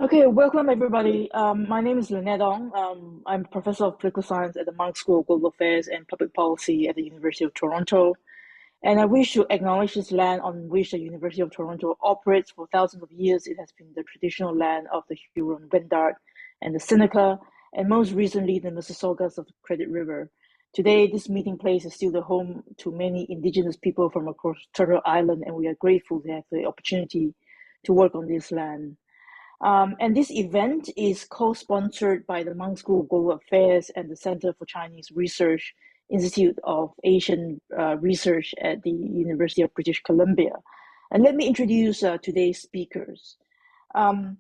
Okay, welcome everybody. My name is Lynette Ong. I'm professor of political science at the Marx School of Global Affairs and Public Policy at the University of Toronto. And I wish to acknowledge this land on which the University of Toronto operates for thousands of years. It has been the traditional land of the Huron-Wendat and the Seneca, and most recently the Mississaugas of the Credit River. Today, this meeting place is still the home to many Indigenous people from across Turtle Island, and we are grateful to have the opportunity to work on this land. And this event is co-sponsored by the Marx School of Global Affairs and the Center for Chinese Research, Institute of Asian Research at the University of British Columbia. And let me introduce today's speakers. David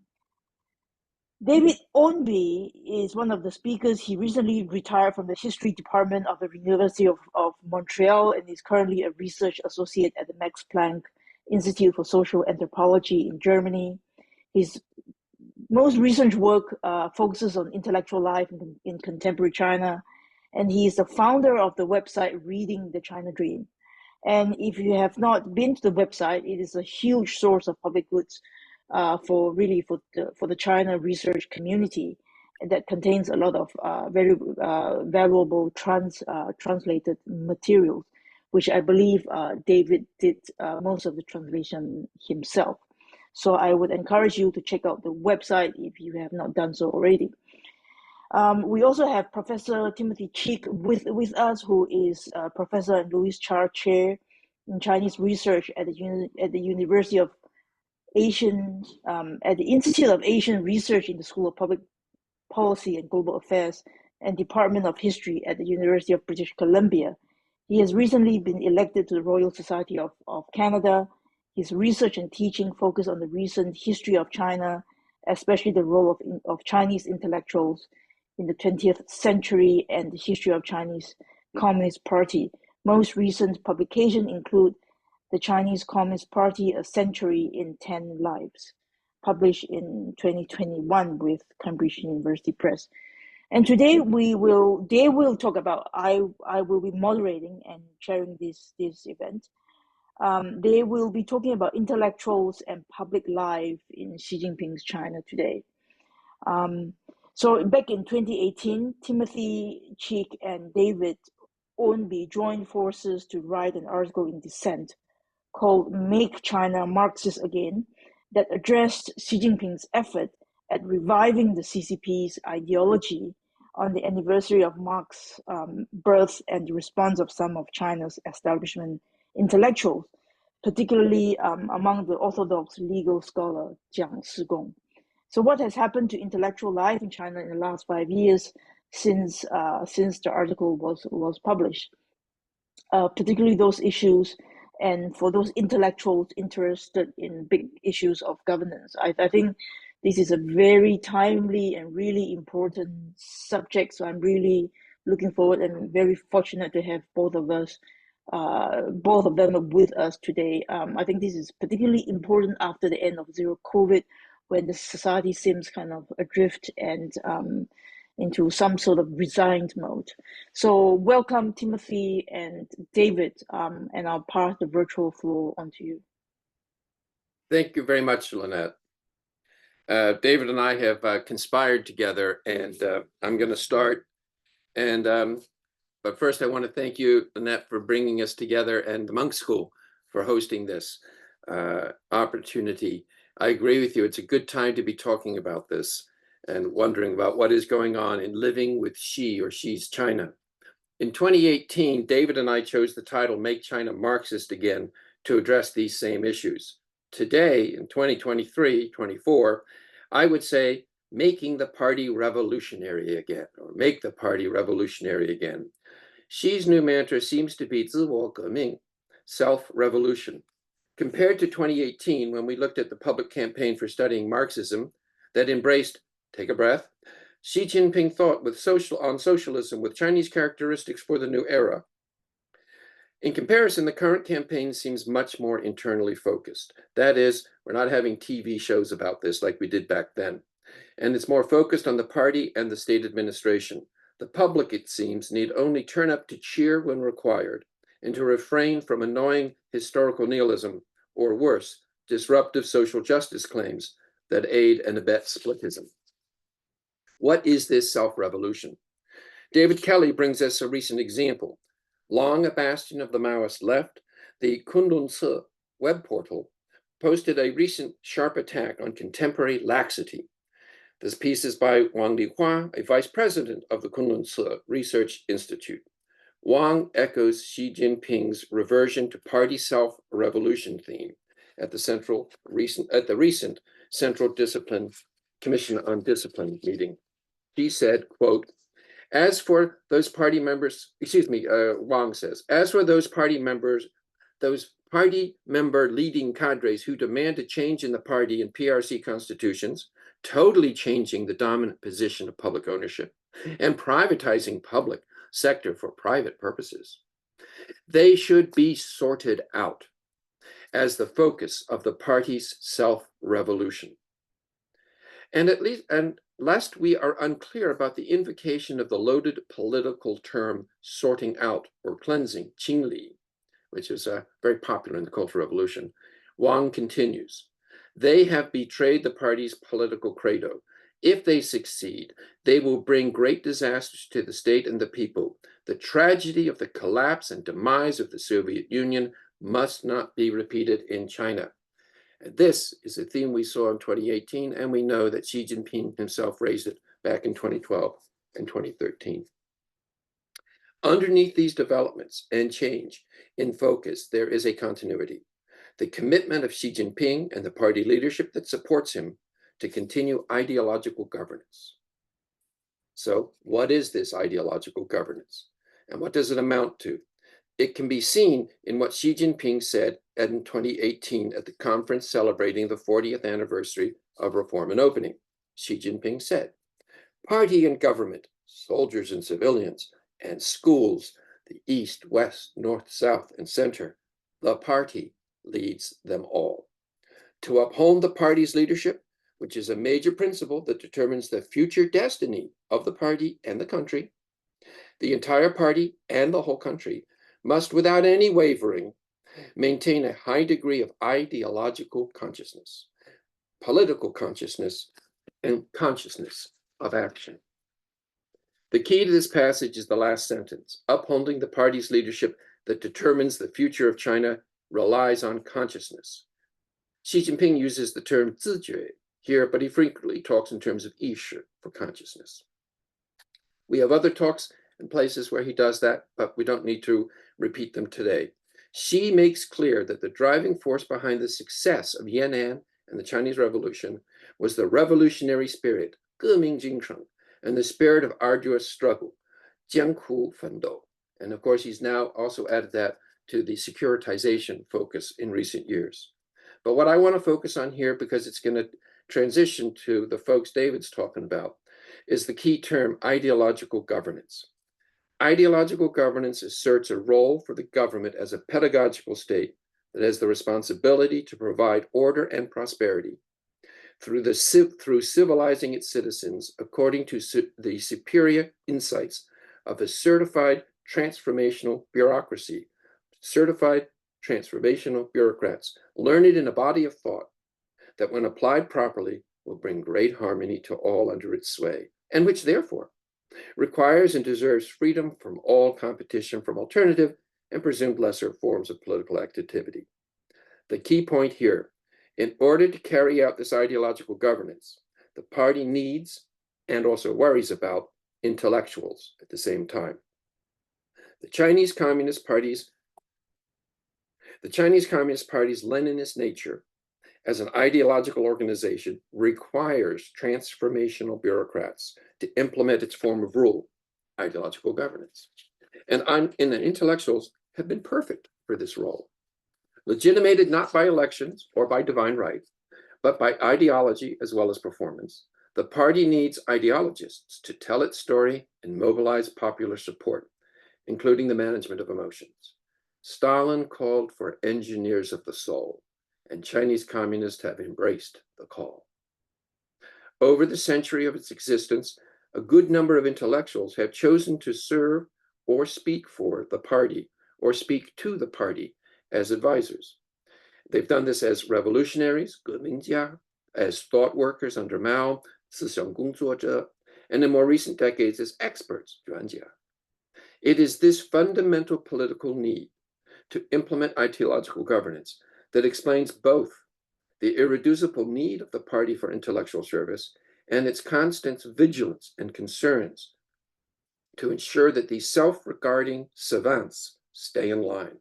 Ownby is one of the speakers. He recently retired from the history department of the University of Montreal and is currently a research associate at the Max Planck Institute for Social Anthropology in Germany. His most recent work focuses on intellectual life in contemporary China, and he is the founder of the website Reading the China Dream. And if you have not been to the website, it is a huge source of public goods for the China research community, and that contains a lot of very valuable translated materials, which I believe David did most of the translation himself. So I would encourage you to check out the website if you have not done so already. We also have Professor Timothy Cheek with us, who is Professor and Louis Char Chair in Chinese Research at the University of Asian, at the Institute of Asian Research in the School of Public Policy and Global Affairs and Department of History at the University of British Columbia. He has recently been elected to the Royal Society of Canada. His research and teaching focus on the recent history of China, especially the role of Chinese intellectuals in the 20th century and the history of Chinese Communist Party. Most recent publications include The Chinese Communist Party, A Century in 10 Lives, published in 2021 with Cambridge University Press. And today they will talk about, I will be moderating and chairing this event. They will be talking about intellectuals and public life in Xi Jinping's China today. So back in 2018, Timothy Cheek and David Ownby joined forces to write an article in Dissent called Make China Marxist Again, that addressed Xi Jinping's effort at reviving the CCP's ideology on the anniversary of Marx's birth and the response of some of China's establishment intellectuals, particularly among the orthodox legal scholar Jiang Shigong. So what has happened to intellectual life in China in the last 5 years since the article was published, particularly those issues, and for those intellectuals interested in big issues of governance. I think this is a very timely and really important subject. So I'm really looking forward and very fortunate to have both of them with us today. I think this is particularly important after the end of zero COVID, when the society seems kind of adrift and into some sort of resigned mode. So welcome, Timothy and David, and I'll pass the virtual floor on to you. Thank you very much, Lynette. David and I have conspired together, and I'm going to start. But first, I want to thank you, Lynette, for bringing us together, and the Monk School for hosting this opportunity. I agree with you. It's a good time to be talking about this and wondering about what is going on in living with Xi, or Xi's China. In 2018, David and I chose the title Make China Marxist Again to address these same issues. Today, in 2023-24, I would say making the party revolutionary again, or make the party revolutionary again. Xi's new mantra seems to be 自我革命, self-revolution. Compared to 2018, when we looked at the public campaign for studying Marxism that embraced, take a breath, Xi Jinping thought on socialism with Chinese characteristics for the new era. In comparison, the current campaign seems much more internally focused. That is, we're not having TV shows about this like we did back then. And it's more focused on the party and the state administration. The public, it seems, need only turn up to cheer when required and to refrain from annoying historical nihilism, or worse, disruptive social justice claims that aid and abet splitism. What is this self-revolution? David Kelly brings us a recent example. Long a bastion of the Maoist left, the Kundun web portal posted a recent sharp attack on contemporary laxity. This piece is by Wang Lihua, a vice president of the Kunlun Research Institute. Wang echoes Xi Jinping's reversion to party self-revolution theme at the recent Central Discipline Commission on Discipline meeting. He said, quote, as for those party members, Wang says, as for those party member leading cadres who demand a change in the party and PRC constitutions, totally changing the dominant position of public ownership and privatizing public sector for private purposes, they should be sorted out as the focus of the party's self-revolution. And lest we are unclear about the invocation of the loaded political term sorting out or cleansing, qingli, which is very popular in the Cultural Revolution, Wang continues, they have betrayed the party's political credo. If they succeed, they will bring great disasters to the state and the people. The tragedy of the collapse and demise of the Soviet Union must not be repeated in China. And this is a theme we saw in 2018, and we know that Xi Jinping himself raised it back in 2012 and 2013. Underneath these developments and change in focus, there is a continuity. The commitment of Xi Jinping and the party leadership that supports him to continue ideological governance. So what is this ideological governance? And what does it amount to? It can be seen in what Xi Jinping said in 2018 at the conference celebrating the 40th anniversary of Reform and Opening. Xi Jinping said, party and government, soldiers and civilians, and schools, the East, West, North, South, and Center, the party leads them all. To uphold the party's leadership, which is a major principle that determines the future destiny of the party and the country, the entire party and the whole country must, without any wavering, maintain a high degree of ideological consciousness, political consciousness, and consciousness of action. The key to this passage is the last sentence. Upholding the party's leadership that determines the future of China relies on consciousness. Xi Jinping uses the term 自觉 here, but he frequently talks in terms of 意识 for consciousness. We have other talks and places where he does that, but we don't need to repeat them today. Xi makes clear that the driving force behind the success of Yan'an and the Chinese Revolution was the revolutionary spirit, 革命精神, and the spirit of arduous struggle, 艰苦奋斗. And of course, he's now also added that to the securitization focus in recent years. But what I want to focus on here, because it's going to transition to the folks David's talking about, is the key term ideological governance. Ideological governance asserts a role for the government as a pedagogical state that has the responsibility to provide order and prosperity through civilizing its citizens according to the superior insights of a certified transformational bureaucracy, certified transformational bureaucrats, learned in a body of thought that when applied properly will bring great harmony to all under its sway, and which therefore requires and deserves freedom from all competition from alternative and presumed lesser forms of political activity. The key point here, in order to carry out this ideological governance, the party needs and also worries about intellectuals at the same time. The Chinese Communist Party's Leninist nature as an ideological organization requires transformational bureaucrats to implement its form of rule, ideological governance. And intellectuals have been perfect for this role. Legitimated not by elections or by divine right, but by ideology as well as performance, the party needs ideologists to tell its story and mobilize popular support, including the management of emotions. Stalin called for engineers of the soul, and Chinese communists have embraced the call. Over the century of its existence, a good number of intellectuals have chosen to serve or speak for the party or speak to the party as advisors. They've done this as revolutionaries, 革命家, as thought workers under Mao, 思想工作者, and in more recent decades as experts, 专家. It is this fundamental political need to implement ideological governance that explains both the irreducible need of the party for intellectual service and its constant vigilance and concerns to ensure that these self-regarding savants stay in line.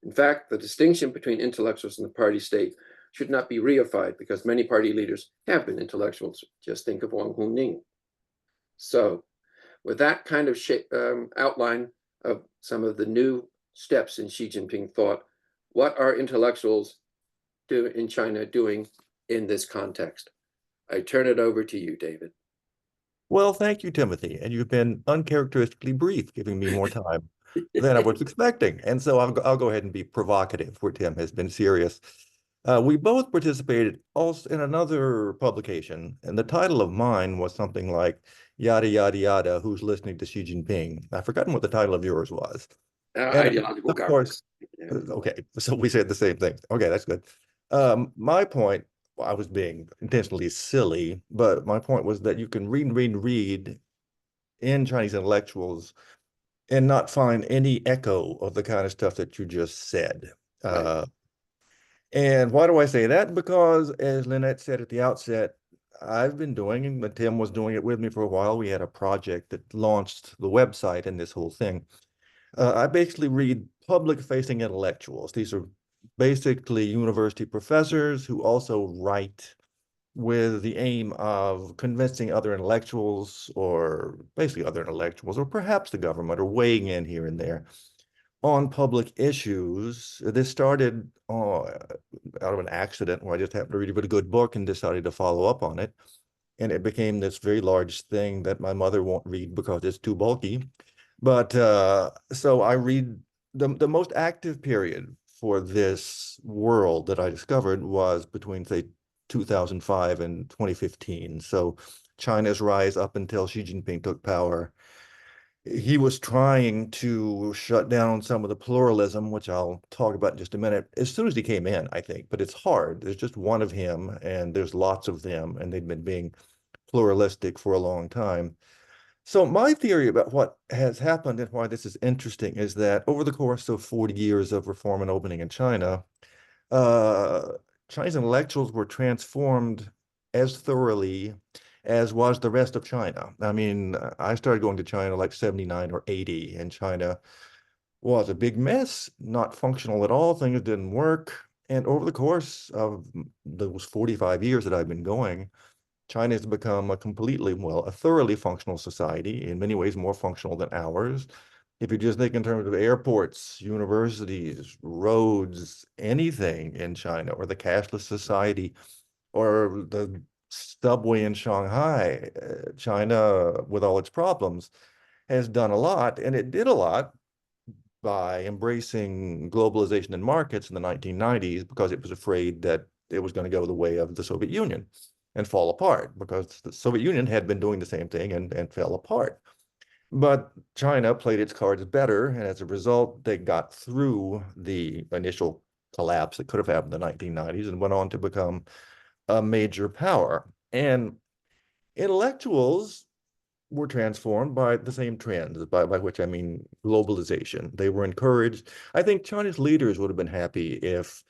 In fact, the distinction between intellectuals and the party state should not be reified because many party leaders have been intellectuals. Just think of Wang Huning. So, with that kind of outline of some of the new steps in Xi Jinping thought, what are intellectuals in China doing in this context? I turn it over to you, David. Well, thank you, Timothy. And you've been uncharacteristically brief, giving me more time than I was expecting. And so I'll go ahead and be provocative where Tim has been serious. We both participated also in another publication, and the title of mine was something like Yada, Yada, Yada, Who's Listening to Xi Jinping? I've forgotten what the title of yours was. Ideological governance. Okay, so we said the same thing. Okay, that's good. My point, I was being intentionally silly, but my point was that you can read in Chinese intellectuals and not find any echo of the kind of stuff that you just said. Right. And why do I say that? Because as Lynette said at the outset, I've been doing, but Tim was doing it with me for a while. We had a project that launched the website and this whole thing. I basically read public-facing intellectuals. These are basically university professors who also write with the aim of convincing other intellectuals, or basically other intellectuals, or perhaps the government, or weighing in here and there on public issues. This started out of an accident where I just happened to read a really good book and decided to follow up on it. And it became this very large thing that my mother won't read because it's too bulky. But so I read the most active period for this world that I discovered was between, say, 2005 and 2015. So China's rise up until Xi Jinping took power. He was trying to shut down some of the pluralism, which I'll talk about in just a minute, as soon as he came in, I think. But it's hard. There's just one of him, and there's lots of them, and they've been being pluralistic for a long time. So my theory about what has happened and why this is interesting is that over the course of 40 years of reform and opening in China, Chinese intellectuals were transformed as thoroughly as was the rest of China. I mean, I started going to China like 79 or 80, and China was a big mess, not functional at all. Things didn't work. And over the course of those 45 years that I've been going, China has become a thoroughly functional society, in many ways more functional than ours. If you just think in terms of airports, universities, roads, anything in China, or the cashless society, or the subway in Shanghai, China, with all its problems, has done a lot, and it did a lot by embracing globalization and markets in the 1990s because it was afraid that it was going to go the way of the Soviet Union and fall apart, because the Soviet Union had been doing the same thing and fell apart. But China played its cards better, and as a result, they got through the initial collapse that could have happened in the 1990s and went on to become a major power. And intellectuals were transformed by the same trends, by which I mean globalization. They were encouraged. I think China's leaders would have been happy if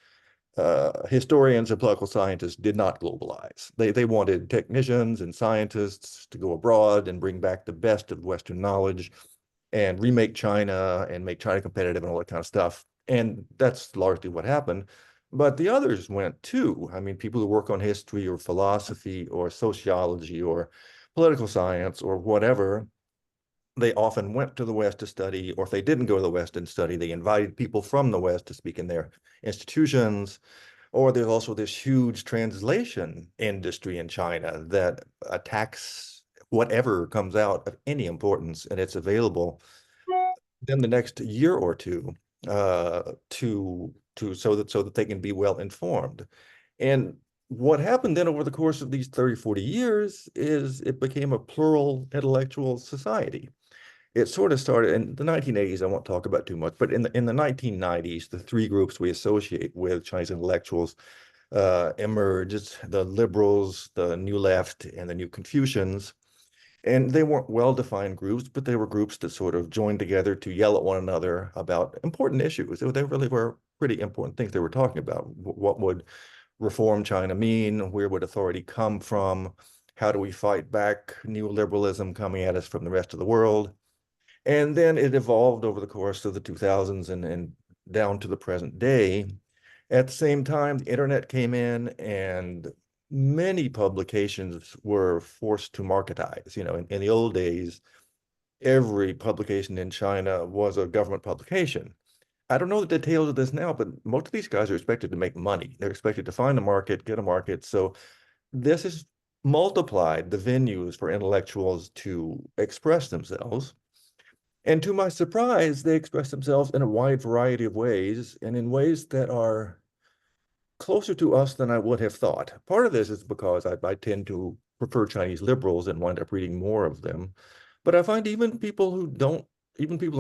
historians and political scientists did not globalize. They wanted technicians and scientists to go abroad and bring back the best of Western knowledge and remake China and make China competitive and all that kind of stuff. And that's largely what happened. But the others went too. I mean, people who work on history or philosophy or sociology or political science or whatever, they often went to the West to study, or if they didn't go to the West and study, they invited people from the West to speak in their institutions. Or there's also this huge translation industry in China that attacks whatever comes out of any importance, and it's available then the next year or two so that they can be well informed. And what happened then over the course of these 30, 40 years is it became a plural intellectual society. It sort of started in the 1980s. I won't talk about too much, but in the 1990s, the three groups we associate with Chinese intellectuals emerged, the liberals, the New Left, and the New Confucians. And they weren't well-defined groups, but they were groups that sort of joined together to yell at one another about important issues. They really were pretty important things they were talking about. What would reform China mean? Where would authority come from? How do we fight back neoliberalism coming at us from the rest of the world? And then it evolved over the course of the 2000s and down to the present day. At the same time, the internet came in and many publications were forced to marketize. You know, in the old days, every publication in China was a government publication. I don't know the details of this now, but most of these guys are expected to make money. They're expected to find a market, get a market. So this has multiplied the venues for intellectuals to express themselves. And to my surprise, they express themselves in a wide variety of ways and in ways that are closer to us than I would have thought. Part of this is because I tend to prefer Chinese liberals and wind up reading more of them. But I find even people who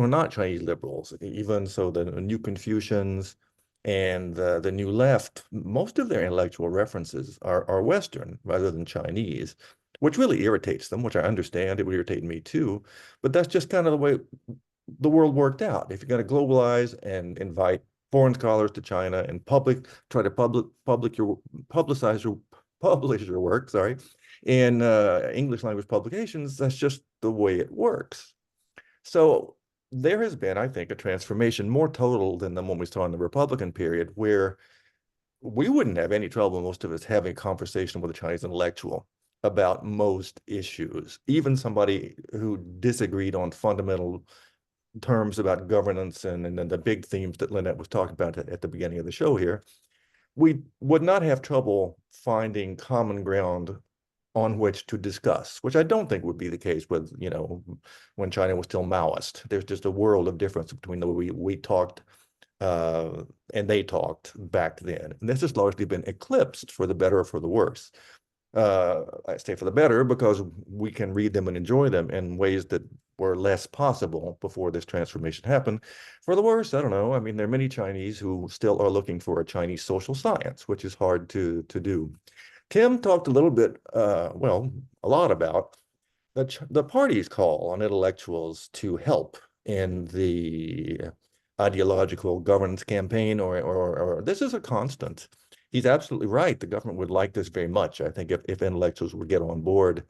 are not Chinese liberals, even so the New Confucians and the New Left, most of their intellectual references are Western rather than Chinese, which really irritates them, which I understand. It would irritate me too. But that's just kind of the way the world worked out. If you're going to globalize and invite foreign scholars to China and try to publish your work, sorry, in English language publications, that's just the way it works. So there has been, I think, a transformation more total than the one we saw in the Republican period, where we wouldn't have any trouble, most of us, having a conversation with a Chinese intellectual about most issues, even somebody who disagreed on fundamental terms about governance and the big themes that Lynette was talking about at the beginning of the show here. We would not have trouble finding common ground on which to discuss, which I don't think would be the case with, you know, when China was still Maoist. There's just a world of difference between the way we talked and they talked back then. And this has largely been eclipsed, for the better or for the worse. I say for the better because we can read them and enjoy them in ways that were less possible before this transformation happened. For the worse, I don't know. I mean, there are many Chinese who still are looking for a Chinese social science, which is hard to do. Tim talked a little bit, well, a lot about the party's call on intellectuals to help in the ideological governance campaign, or this is a constant. He's absolutely right. The government would like this very much. I think if intellectuals would get on board.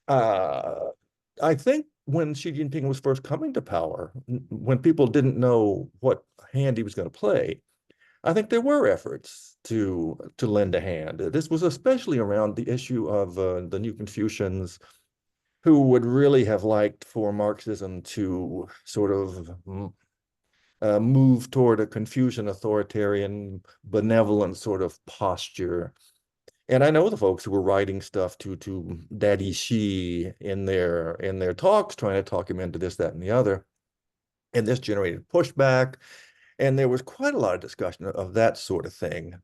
I think when Xi Jinping was first coming to power, when people didn't know what hand he was going to play, I think there were efforts to lend a hand. This was especially around the issue of the New Confucians, who would really have liked for Marxism to sort of move toward a Confucian authoritarian, benevolent sort of posture. And I know the folks who were writing stuff to Daddy Xi in their talks, trying to talk him into this, that, and the other. And this generated pushback. And there was quite a lot of discussion of that sort of thing.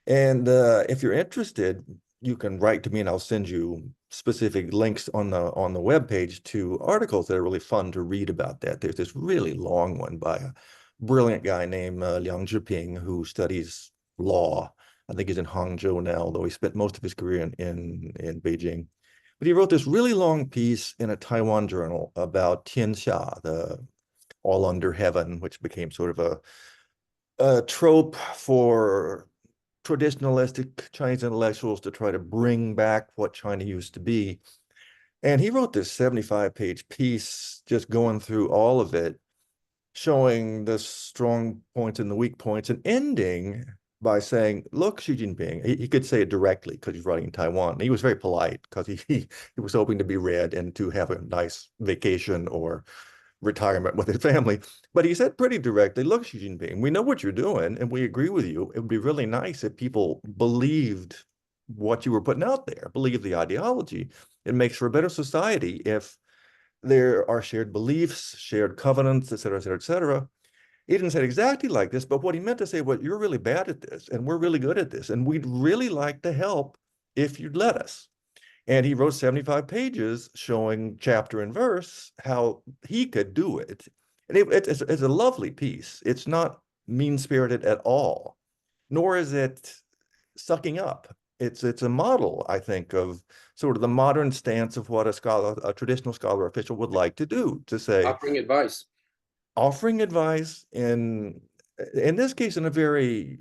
And if you're interested, you can write to me and I'll send you specific links on the webpage to articles that are really fun to read about that. There's this really long one by a brilliant guy named Jiang Shigong, who studies law. I think he's in Hangzhou now, although he spent most of his career in Beijing. But he wrote this really long piece in a Taiwan journal about Tianxia, the all under heaven, which became sort of a trope for traditionalistic Chinese intellectuals to try to bring back what China used to be. And he wrote this 75-page piece just going through all of it, showing the strong points and the weak points, and ending by saying, look, Xi Jinping, he could say it directly because he's writing in Taiwan. He was very polite because he was hoping to be read and to have a nice vacation or retirement with his family. But he said pretty directly, look, Xi Jinping, we know what you're doing and we agree with you. It would be really nice if people believed what you were putting out there, believed the ideology. It makes for a better society if there are shared beliefs, shared covenants, et cetera, et cetera, et cetera. He didn't say it exactly like this, but what he meant to say was, you're really bad at this and we're really good at this. And we'd really like to help if you'd let us. And he wrote 75 pages showing chapter and verse how he could do it. And it's a lovely piece. It's not mean-spirited at all, nor is it sucking up. It's a model, I think, of sort of the modern stance of what a traditional scholar official would like to do, to say, offering advice in this case in a very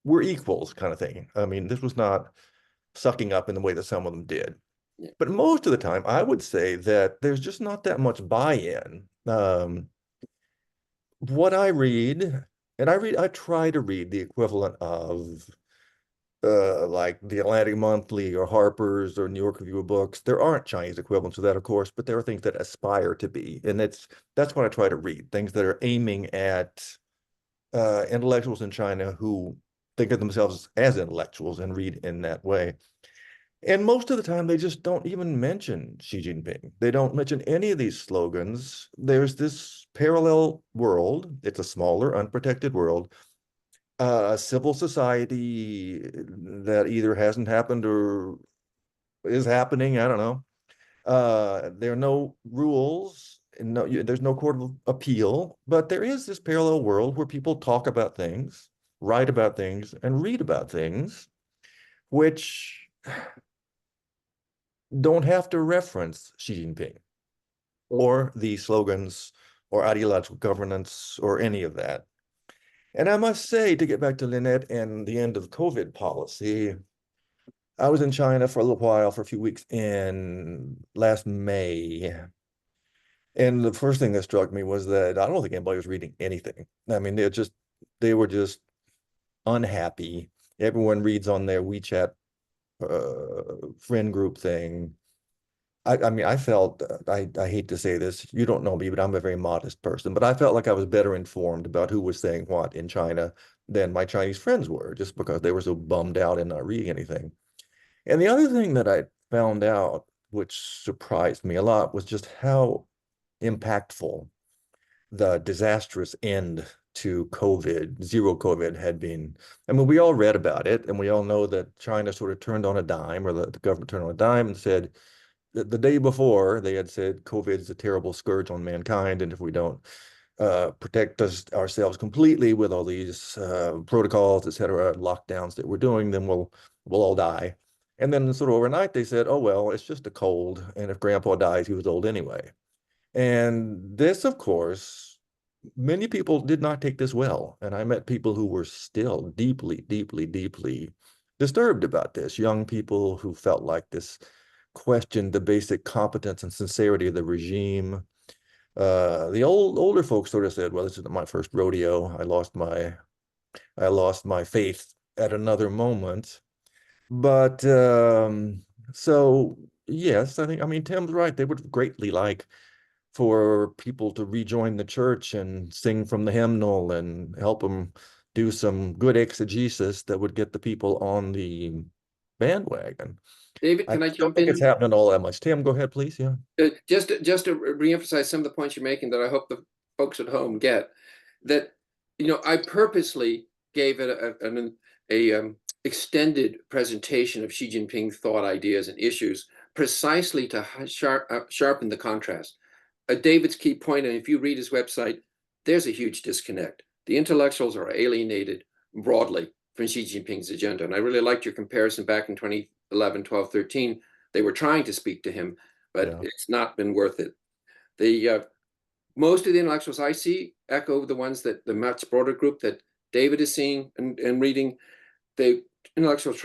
we're equals kind of thing. I mean, this was not sucking up in the way that some of them did. Yeah. But most of the time, I would say that there's just not that much buy-in. What I read, and I try to read the equivalent of like the Atlantic Monthly or Harper's or New York Review of Books. There aren't Chinese equivalents of that, of course, but there are things that aspire to be. And that's what I try to read, things that are aiming at intellectuals in China who think of themselves as intellectuals and read in that way. And most of the time, they just don't even mention Xi Jinping. They don't mention any of these slogans. There's this parallel world. It's a smaller, unprotected world, a civil society that either hasn't happened or is happening. I don't know. There are no rules, and there's no court of appeal, but there is this parallel world where people talk about things, write about things, and read about things, which don't have to reference Xi Jinping or the slogans or ideological governance or any of that. And I must say, to get back to Lynette and the end of COVID policy, I was in China for a little while, for a few weeks in last May. And the first thing that struck me was that I don't think anybody was reading anything. I mean, they were just unhappy. Everyone reads on their WeChat friend group thing. I mean, I felt, I hate to say this, you don't know me, but I'm a very modest person, but I felt like I was better informed about who was saying what in China than my Chinese friends were, just because they were so bummed out and not reading anything. And the other thing that I found out, which surprised me a lot, was just how impactful the disastrous end to COVID, zero COVID had been. I mean, we all read about it, and we all know that China sort of turned on a dime, or the government turned on a dime and said, the day before, they had said COVID is a terrible scourge on mankind, and if we don't protect ourselves completely with all these protocols, et cetera, lockdowns that we're doing, then we'll all die. And then sort of overnight, they said, oh, well, it's just a cold, and if Grandpa dies, he was old anyway. And this, of course, many people did not take this well. And I met people who were still deeply, deeply, deeply disturbed about this. Young people who felt like this questioned the basic competence and sincerity of the regime. The older folks sort of said, well, this isn't my first rodeo. I lost my faith at another moment. But so yes, I mean, Tim's right. They would greatly like for people to rejoin the church and sing from the hymnal and help them do some good exegesis that would get the people on the bandwagon. David, can I jump in? I don't think it's happening all that much. Tim, go ahead, please. Yeah. Just to reemphasize some of the points you're making that I hope the folks at home get, that, you know, I purposely gave it an extended presentation of Xi Jinping thought, ideas, and issues precisely to sharpen the contrast. David's key point, and if you read his website, there's a huge disconnect. The intellectuals are alienated broadly from Xi Jinping's agenda. And I really liked your comparison back in 2011, 12, 13. They were trying to speak to him, but it's not been worth it. Most of the intellectuals I see echo the ones that the much broader group that David is seeing and reading. The intellectuals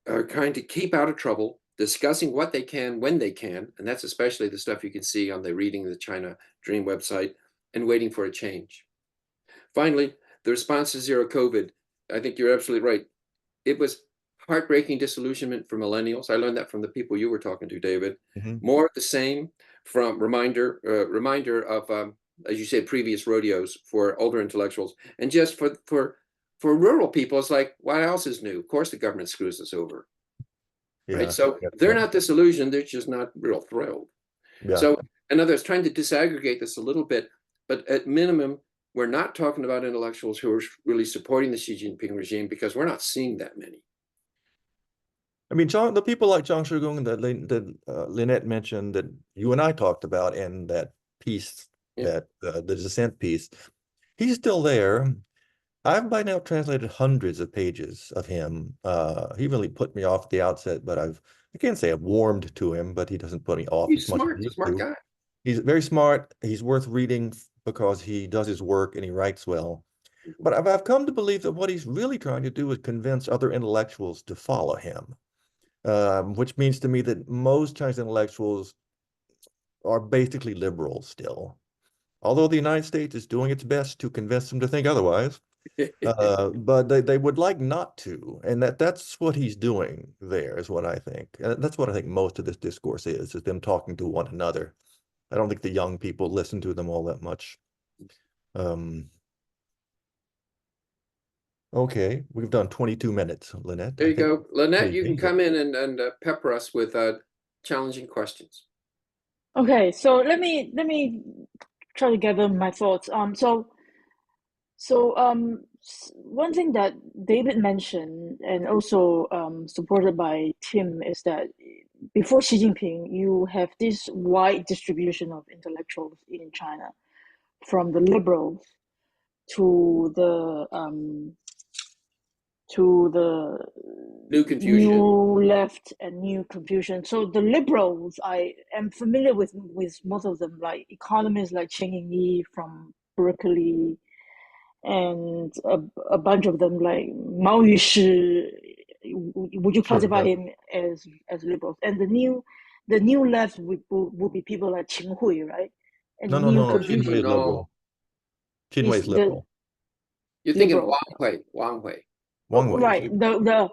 are trying to keep out of trouble, discussing what they can when they can, and that's especially the stuff you can see on the Reading the China Dream website, and waiting for a change. Finally, the response to zero COVID, I think you're absolutely right. It was heartbreaking disillusionment for millennials. I learned that from the people you were talking to, David. More of the same, from reminder of, as you said, previous rodeos for older intellectuals. And just for rural people, it's like, what else is new? Of course, the government screws us over. Yeah, right? So they're not disillusioned, they're just not real thrilled. Yeah. So in other words, trying to disaggregate this a little bit, but at minimum, we're not talking about intellectuals who are really supporting the Xi Jinping regime, because we're not seeing that many. I mean, the people like Jiang Shigong that Lynette mentioned, that you and I talked about in that piece, that the Dissent piece, he's still there. I've by now translated hundreds of pages of him. He really put me off at the outset, but I can't say I've warmed to him, but he doesn't put me off He's as much as he smart, used smart to. guy. He's very smart. He's worth reading because he does his work and he writes well. But I've come to believe that what he's really trying to do is convince other intellectuals to follow him, which means to me that most Chinese intellectuals are basically liberals still. Although the United States is doing its best to convince them to think otherwise, but they would like not to. And that's what he's doing there, is what I think. That's what I think most of this discourse is them talking to one another. I don't think the young people listen to them all that much. Um, okay, we've done 22 minutes, Lynette. There I you think go. Lynette, pretty you can come dangerous. in and pepper us with challenging questions. Okay, so let me try to gather my thoughts. One thing that David mentioned, and also supported by Tim, is that before Xi Jinping, you have this wide distribution of intellectuals in China, from the liberals to the New Confucian. new left and new Confucian. So the liberals, I am familiar with most of them, like economists like Cheng Yi from Berkeley, and a bunch of them like Mao Yushi. Would you Sure, classify yeah. him as liberals? And the new left would be people like Qin Hui, right? And No, the no, new no, no. No, no, Qin no, Hui is Confucian no. liberal. Qin Hui is is the liberal. You're thinking liberal. Wang Hui. Wang Hui. Wang Wei is Right. liberal. The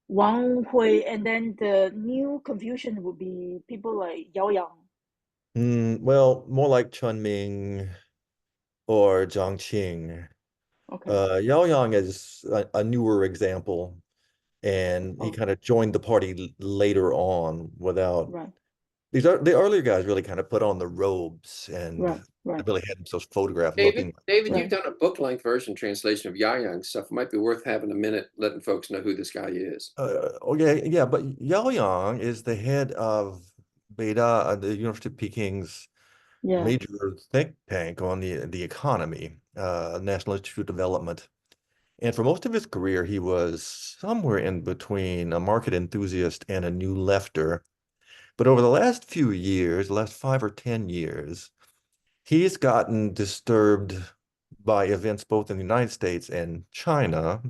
Wang Hui, and then the new Confucian would be people like Yao Yang. Well, more like Chun Ming or Jiang Qing. Okay. Yao Yang is a newer example, and he Oh, kind of joined the party later on without right, these are the earlier guys really kind of put on the robes and right, right, really had themselves photographed David, looking. David, you've right. done a book-length version translation of Yang stuff. It might be worth having a minute letting folks know who this guy is. Okay, yeah, but Yao Yang is the head of Beida, the University of Peking's Yeah. major think tank on the economy, National Institute of Development. And for most of his career, he was somewhere in between a market enthusiast and a new lefter. But over the last few years, the last 5 or 10 years, he's gotten disturbed by events both in the United States and China,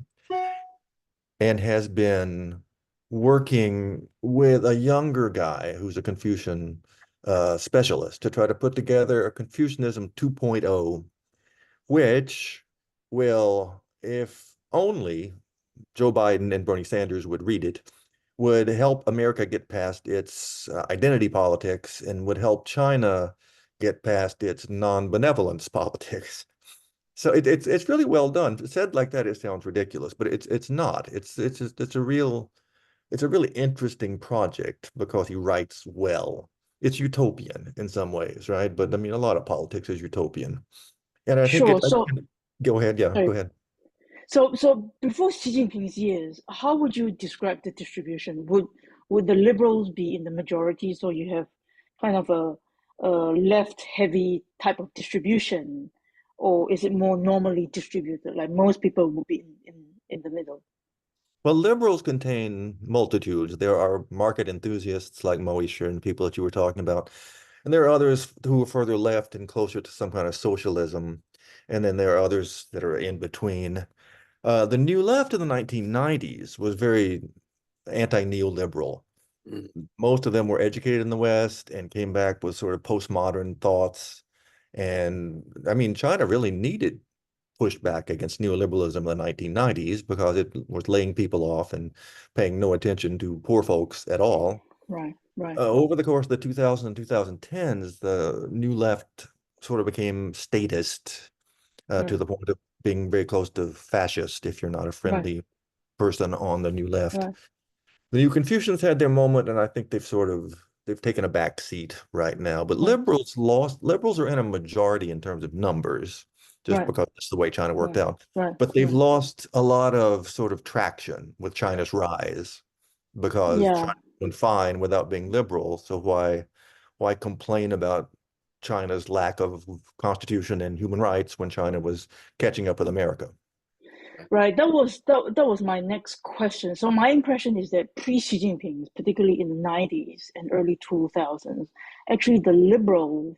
and has been working with a younger guy who's a Confucian specialist to try to put together a Confucianism 2.0, which will, if only Joe Biden and Bernie Sanders would read it, would help America get past its identity politics and would help China get past its non-benevolence politics. So it's really well done. Said like that, it sounds ridiculous, but it's not. It's a really interesting project because he writes well. It's utopian in some ways, right? But I mean, a lot of politics is utopian, and I think Sure. So, go ahead, yeah, go sorry. ahead. So before Xi Jinping's years, how would you describe the distribution? Would the liberals be in the majority, so you have kind of a left-heavy type of distribution, or is it more normally distributed, like most people would be in the middle? Well, liberals contain multitudes. There are market enthusiasts like Moisher and people that you were talking about. And there are others who are further left and closer to some kind of socialism. And then there are others that are in between. The New Left in the 1990s was very anti-neoliberal. Mm. Most of them were educated in the West and came back with sort of postmodern thoughts. And I mean, China really needed pushed back against neoliberalism in the 1990s because it was laying people off and paying no attention to poor folks at all. Right, right, Over the course of the 2000s and 2010s, the New Left sort of became statist to right, the point of being very close to fascist if you're not a right, friendly person on the New Left. right, The New Confucians had their moment, and I think they've taken a back seat right now. But right, liberals are in a majority in terms of numbers, just right, because that's the way China worked right, out. right, But they've right. lost a lot of sort of traction with China's rise because Yeah, China's doing fine without being liberal. So why complain about China's lack of constitution and human rights when China was catching up with America? Right. That was my next question. So my impression is that pre-Xi Jinping, particularly in the 90s and early 2000s, actually the liberals,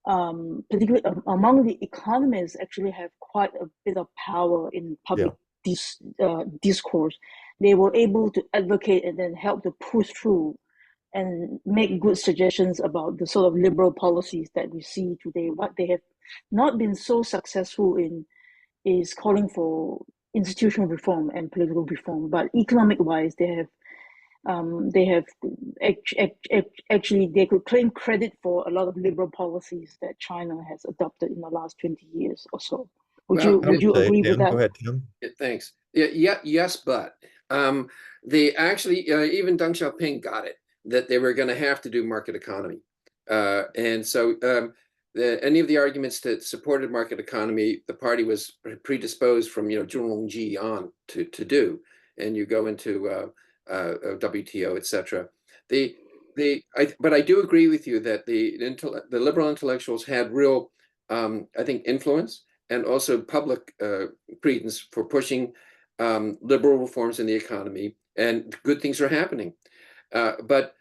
particularly among the economists, actually have quite a bit of power in public discourse. They were able to advocate and then help to push through and make good suggestions about the sort of liberal policies that we see today. What they have not been so successful in is calling for institutional reform and political reform, but economic-wise, actually they could claim credit for a lot of liberal policies that China has adopted in the last 20 years or so. Would Well, you agree with Tim, that? go ahead, Tim. thanks. Yes, but they actually even Deng Xiaoping got it that they were going to have to do market economy, and so any of the arguments that supported market economy, the party was predisposed from Zhong Rongji on to do, and you go into WTO, etc. But I do agree with you that the liberal intellectuals had real, I think, influence and also public credence for pushing liberal reforms in the economy, and good things are happening. But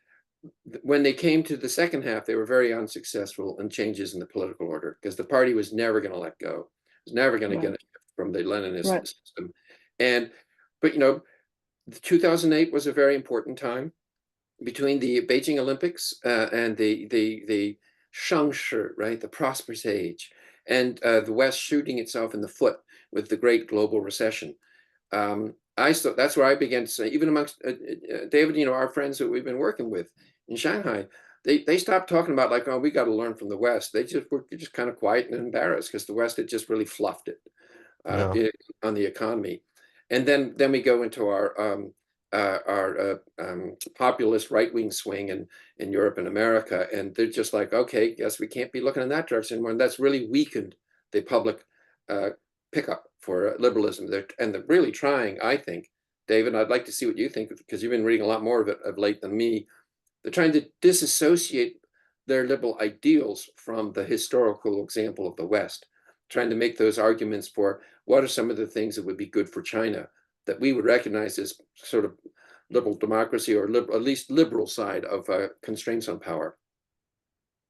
when they came to the second half, they were very unsuccessful in changes in the political order because the party was never going to let go. It was never going to get it from the Leninist system. But 2008 was a very important time between the Beijing Olympics and the Shangshi, right, the prosperous age, and the West shooting itself in the foot with the great global recession. That's where I began to say, even amongst David, our friends that we've been working with in Shanghai, they stopped talking about like, oh, we got to learn from the West. They were just kind of quiet and embarrassed because the West had just really fluffed it on the economy. And then we go into our populist right-wing swing in Europe and America, and they're just like, okay, guess we can't be looking in that direction anymore. And that's really weakened the public pickup for liberalism. They're really trying, I think, David, I'd like to see what you think, because you've been reading a lot more of it of late than me. They're trying to disassociate their liberal ideals from the historical example of the West, trying to make those arguments for what are some of the things that would be good for China that we would recognize as sort of liberal democracy, or at least liberal side of constraints on power.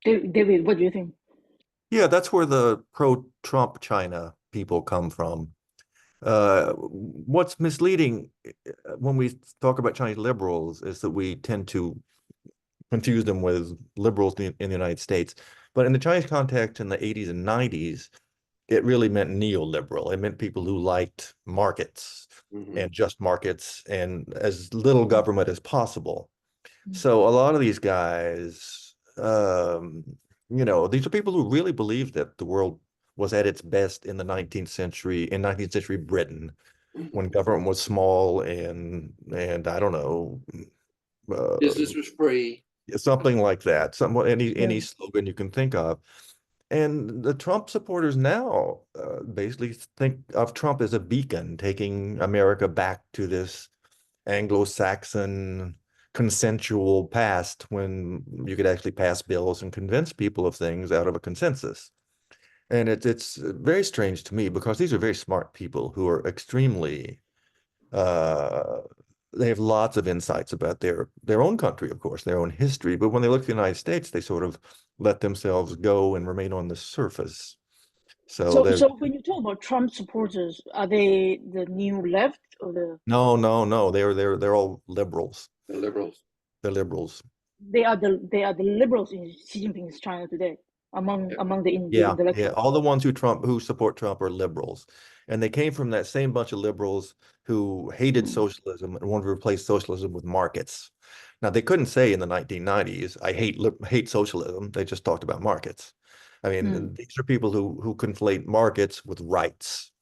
David, what do you think? Yeah, that's where the pro-Trump China people come from. What's misleading when we talk about Chinese liberals is that we tend to confuse them with liberals in the United States. But in the Chinese context in the 80s and 90s, it really meant neoliberal. It meant people who liked markets and just markets and as little government as possible. So a lot of these guys, these are people who really believed that the world was at its best in the 19th century, in 19th century Britain, when government was small and I don't know, business was free, something like that. Any slogan you can think of. And the Trump supporters now basically think of Trump as a beacon, taking America back to this Anglo-Saxon consensual past when you could actually pass bills and convince people of things out of a consensus. And it's very strange to me because these are very smart people who are extremely, they have lots of insights about their own country, of course, their own history. But when they look at the United States, they sort of let themselves go and remain on the surface. So when you talk about Trump supporters, are they the new left or the? No. They're all liberals. The liberals. They're liberals. They are the liberals in Xi Jinping's China today. Among the intellectuals. Yeah. All the ones who support Trump are liberals, and they came from that same bunch of liberals who hated socialism and wanted to replace socialism with markets. Now they couldn't say in the 1990s, "I hate socialism." They just talked about markets. I mean, these are people who conflate markets with rights,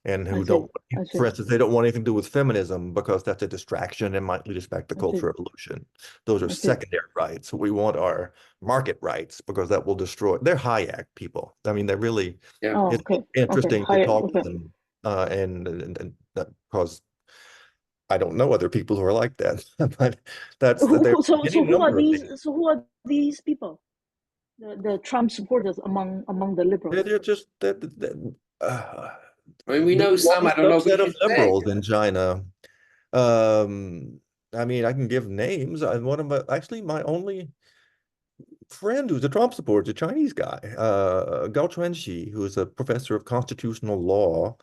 and who don't, for instance, they don't want anything to do with feminism because that's a distraction and might lead us back to cultural revolution. Those are secondary rights. We want our market rights because that will destroy. They're Hayek people. I mean, they're really interesting to talk to them, and because I don't know other people who are like that. But that's so who are these people? The Trump supporters among the liberals. They're just I mean, we know there's some. one I don't know if we subset of should say. liberals in China. I mean, I can give names. One of my only friend who's a Trump supporter, a Chinese guy, Gao Chuanxi, who's a professor of constitutional law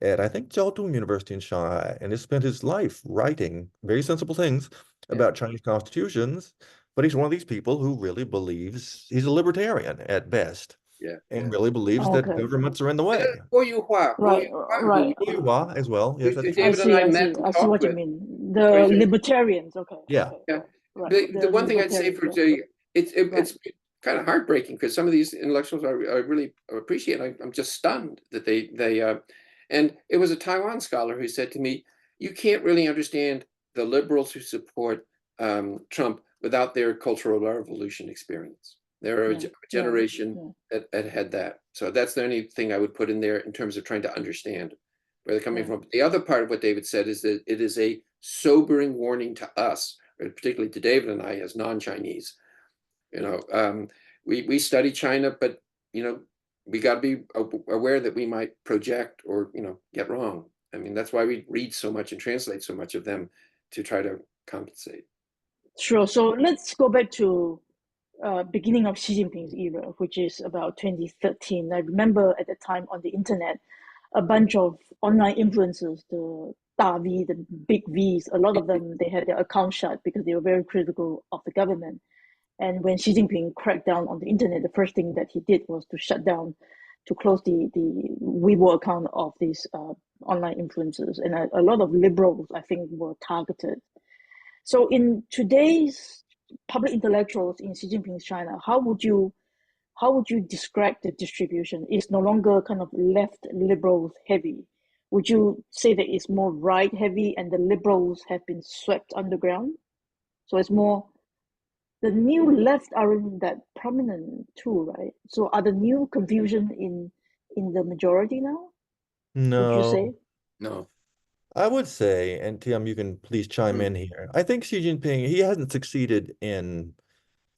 at I think Jiaotong University in Shanghai, and has spent his life writing very sensible things Yeah, about Chinese constitutions. But he's one of these people who really believes he's a libertarian at best, yeah, yeah. and really believes that Okay. governments are in the way. Guo Yuhua, Right, right. Huihua as well. Yes, that's true. David and I I met see. and I see talked what you with. mean. The libertarians. Okay, Yeah. okay, Yeah. right. The The one thing I'd say libertarians. for Yeah, Jay, right. it's kind of heartbreaking because some of these intellectuals I really appreciate. I'm just stunned that they and it was a Taiwan scholar who said to me, you can't really understand the liberals who support Trump without their Cultural Revolution experience. They're a generation that had that. So that's the only thing I would put in there in terms of trying to understand where they're coming from. The other part of what David said is that it is a sobering warning to us, particularly to David and I as non-Chinese. You know, we study China, but we got to be aware that we might project or get wrong. I mean, that's why we read so much and translate so much of them to try to compensate. Sure. So let's go back to beginning of Xi Jinping's era, which is about 2013. I remember at the time on the internet, a bunch of online influencers, the Da V, the big Vs, a lot of them, they had their account shut because they were very critical of the government. And when Xi Jinping cracked down on the internet, the first thing that he did was to shut down, to close the Weibo account of these online influencers. And a lot of liberals, I think, were targeted. So in today's public intellectuals in Xi Jinping's China, how would you describe the distribution? It's no longer kind of left liberals heavy. Would you say that it's more right heavy and the liberals have been swept underground? So it's more, the new left aren't that prominent too, right? So are the new confusion in the majority now, would you say? No, No. I would say, and Tim, you can please chime in here. I think Xi Jinping, he hasn't succeeded in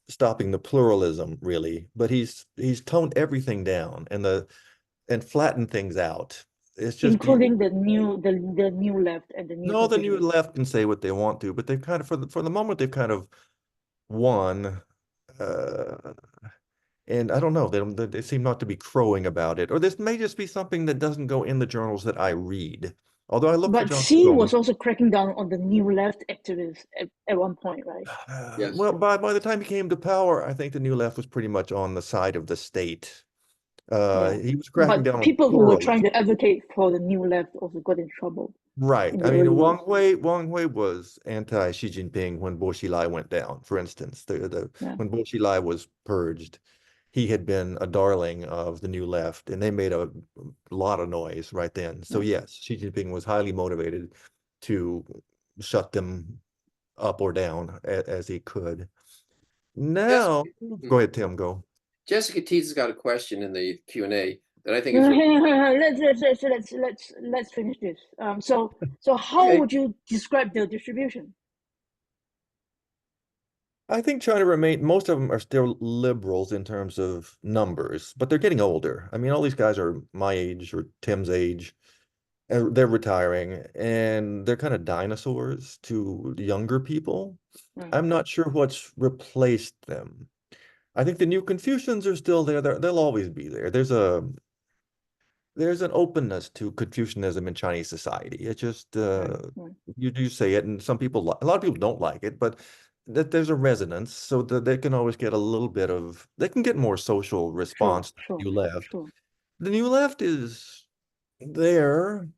stopping the pluralism really, but he's toned everything down and flattened things out. It's just Including the new left and the new no, the new conservative. left can say what they want to, but they've kind of for the moment they've kind of won. Uh, and I don't know, they seem not to be crowing about it, or this may just be something that doesn't go in the journals that I read. Although I look for But Jiang Xi Shigong. was also cracking down on the new left activists at one point, right? Yes. Well, by the time he came to power, I think the new left was pretty much on the side of the state. Yeah. He was cracking down But on people who were trying pluralism. to advocate for the new left also got in trouble Right. in I the mean, early years. Wang Hui was anti-Xi Jinping when Bo Xilai went down, for instance. Yeah. When Bo Xilai was purged, he had been a darling of the new left, and they made a lot of noise right then. So Yeah. yes, Xi Jinping was highly motivated to shut them up or down as he could. Now, go ahead, Tim, go. Jessica Teets has got a question in the Q&A that I think is Let's finish this. So how okay. would you describe the distribution? I think China most of them are still liberals in terms of numbers, but they're getting older. I mean, all these guys are my age or Tim's age, and they're retiring, and they're kind of dinosaurs to the younger people. Right. I'm not sure what's replaced them. I think the new Confucians are still there. They'll always be there. There's an openness to Confucianism in Chinese society. It's just Right. you do say it, and a lot of people don't like it, but that there's a resonance, so that they can always get a little bit of they can get more social Sure, response than the sure, new left. sure. The new left is there.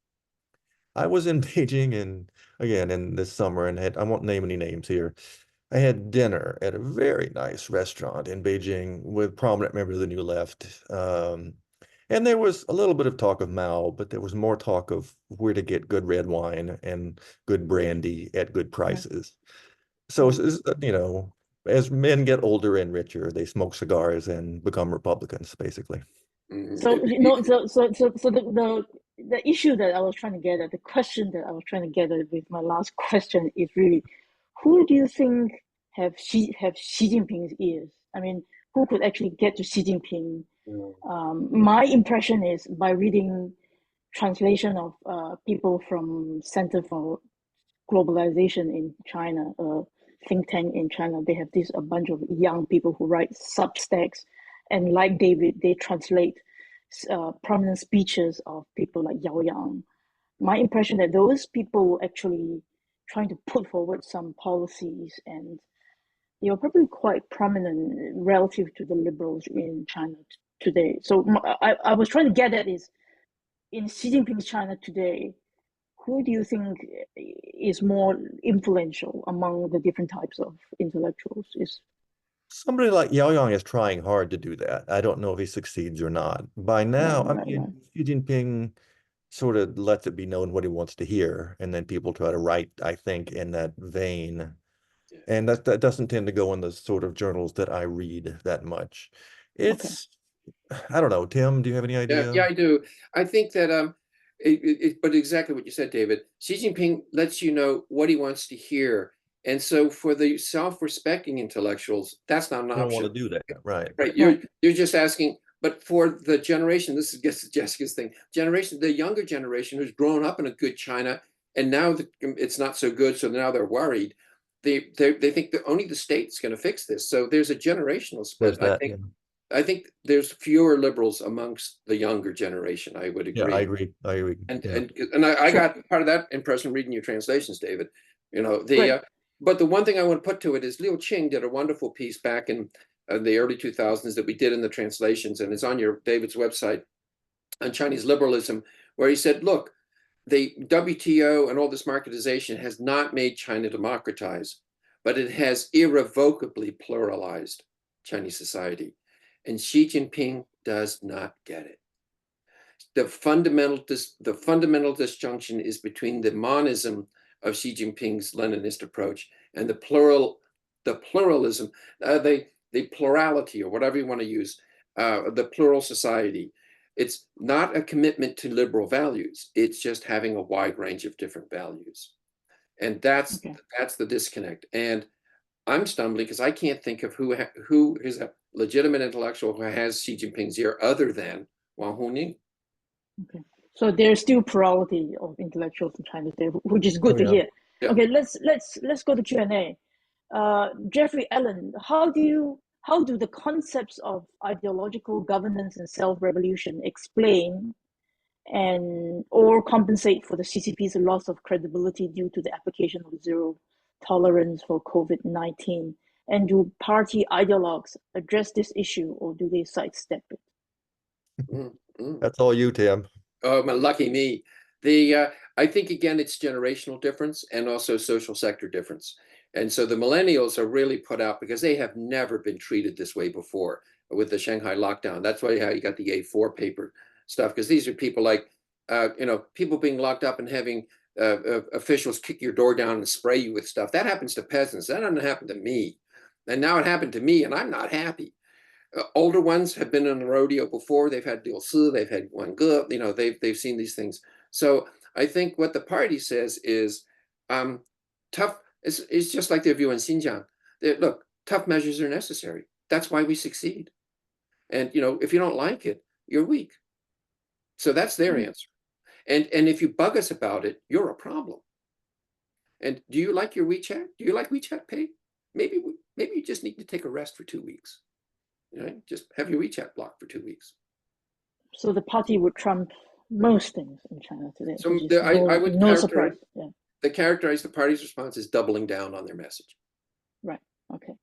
I was in Beijing in this summer and I won't name any names here. I had dinner at a very nice restaurant in Beijing with prominent members of the New Left. And there was a little bit of talk of Mao, but there was more talk of where to get good red wine and good brandy at good prices. So, as men get older and richer, they smoke cigars and become Republicans, basically. So the issue that I was trying to get at, the question that I was trying to get at with my last question is really, who do you think have Xi Jinping's ears? I mean, who could actually get to Xi Jinping? My impression is by reading translation of people from Center for Globalization in China, a think tank in China. They have a bunch of young people who write Substacks, and like David, they translate prominent speeches of people like Yao Yang. My impression that those people actually trying to put forward some policies, and they are probably quite prominent relative to the liberals in China today. So I was trying to get at is, in Xi Jinping's China today, who do you think is more influential among the different types of intellectuals? Is Somebody like Yao Yang is trying hard to do that. I don't know if he succeeds or not. By now, right. Xi Jinping sort of lets it be known what he wants to hear, and then people try to write, I think, in that vein. And that doesn't tend to go in the sort of journals that I read that much. It's, I don't know. Tim, do you have any idea? Yeah, I do. I think that but exactly what you said, David. Xi Jinping lets you know what he wants to hear, and so for the self-respecting intellectuals, that's not an You don't want option. to do that, right? Right. You're just asking. But for the generation, this gets to Jessica's thing. The younger generation who's grown up in a good China, and now it's not so good, so now they're worried. They think that only the state's going to fix this. So there's a generational split. There's that, I think there's fewer liberals amongst the younger generation. I would agree. Yeah, I agree. And I got part of that impression reading your translations, David. You know, but the one thing I want to put to it is Liu Qing did a wonderful piece back in the early 2000s that we did in the translations, and it's on David's website, on Chinese liberalism, where he said, look, the WTO and all this marketization has not made China democratize, but it has irrevocably pluralized Chinese society. And Xi Jinping does not get it. The fundamental disjunction is between the monism of Xi Jinping's Leninist approach and the pluralism, the plurality, or whatever you want to use, the plural society. It's not a commitment to liberal values. It's just having a wide range of different values. And that's the disconnect. And I'm stumbling because I can't think of who is a legitimate intellectual who has Xi Jinping's ear other than Wang Huning. Okay, so there's still plurality of intellectuals in China today, which is good to hear. Yeah. Okay, let's go to Q&A. Jeffrey Allen, how do the concepts of ideological governance and self-revolution explain or compensate for the CCP's loss of credibility due to the application of zero tolerance for COVID-19? And do party ideologues address this issue, or do they sidestep it? That's all you, Tim. Oh, lucky me. I think, again, it's generational difference and also social sector difference. And so the millennials are really put out because they have never been treated this way before with the Shanghai lockdown. That's why you got the A4 paper stuff, because these are people like, people being locked up and having officials kick your door down and spray you with stuff. That happens to peasants. That doesn't happen to me. And now it happened to me, and I'm not happy. Older ones have been on the rodeo before. They've had Liu Si, they've had Wang Ge, they've seen these things. So I think what the party says is tough. It's just like their view in Xinjiang. Look, tough measures are necessary. That's why we succeed. And if you don't like it, you're weak. So that's their answer. And if you bug us about it, you're a problem. And do you like your WeChat? Do you like WeChat Pay? Maybe you just need to take a rest for 2 weeks. Just have your WeChat blocked for 2 weeks. So the party would trump most things in China today. So I would no surprise. Yeah. Characterize the party's response as doubling down on their message. Right. Okay.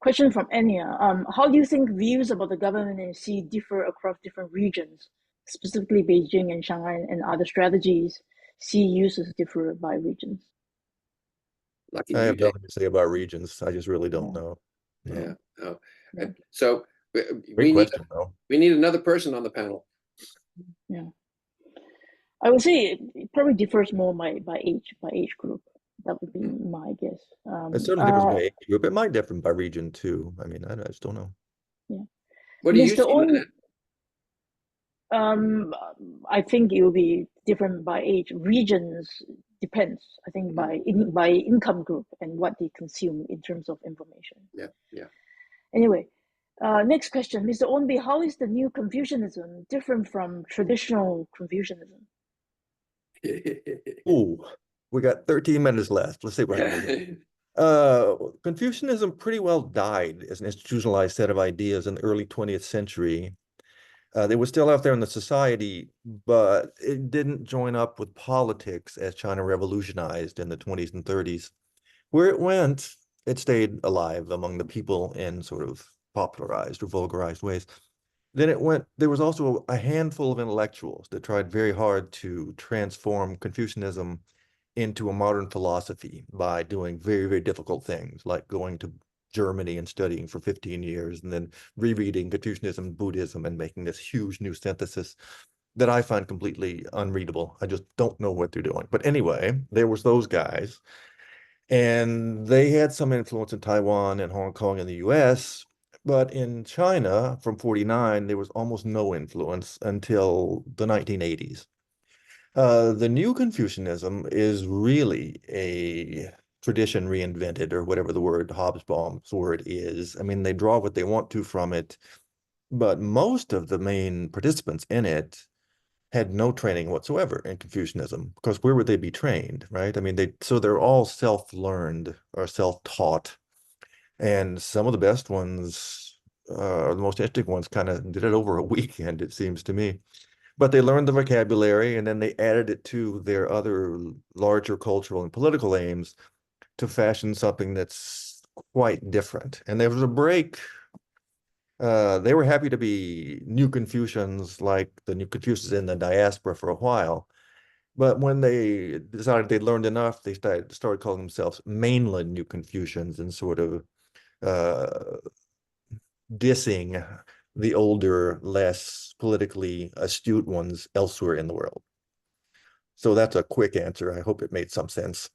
Question from Enya. How do you think views about the government in Xi differ across different regions, specifically Beijing and Shanghai, and other strategies Xi uses differ by regions? I have nothing to say about regions. I just really don't know. Yeah. No. So we need another person on the panel. Yeah. I would say it probably differs more by age group. That would be my guess. It certainly differs by age group. It might differ by region too. I mean, I just don't know. Yeah. What do you see? I think it will be different by age. Regions depends. I think by income group and what they consume in terms of information. Yeah. Anyway, next question, Mr. Ownby, how is the new Confucianism different from traditional Confucianism? Ooh, we got 13 minutes left. Let's see what happens. Confucianism pretty well died as an institutionalized set of ideas in the early 20th century. They were still out there in the society, but it didn't join up with politics as China revolutionized in the 20s and 30s. Where it went, it stayed alive among the people in sort of popularized or vulgarized ways. Then it went, there was also a handful of intellectuals that tried very hard to transform Confucianism into a modern philosophy by doing very, very difficult things, like going to Germany and studying for 15 years and then rereading Confucianism and Buddhism and making this huge new synthesis that I find completely unreadable. I just don't know what they're doing. But anyway, there was those guys, and they had some influence in Taiwan and Hong Kong and the US. But in China, from 49, there was almost no influence until the 1980s. The new Confucianism is really a tradition reinvented, or whatever the word, Hobsbawm's word is. I mean, they draw what they want to from it, but most of the main participants in it had no training whatsoever in Confucianism, because where would they be trained, right? I mean, so they're all self-learned or self-taught, and some of the best ones, the most interesting ones, kind of did it over a weekend, it seems to me. But they learned the vocabulary and then they added it to their other larger cultural and political aims to fashion something that's quite different. And there was a break. They were happy to be new Confucians, like the new Confucians in the diaspora, for a while. But when they decided they'd learned enough, they started calling themselves mainland new Confucians and sort of dissing the older, less politically astute ones elsewhere in the world. So that's a quick answer. I hope it made some sense.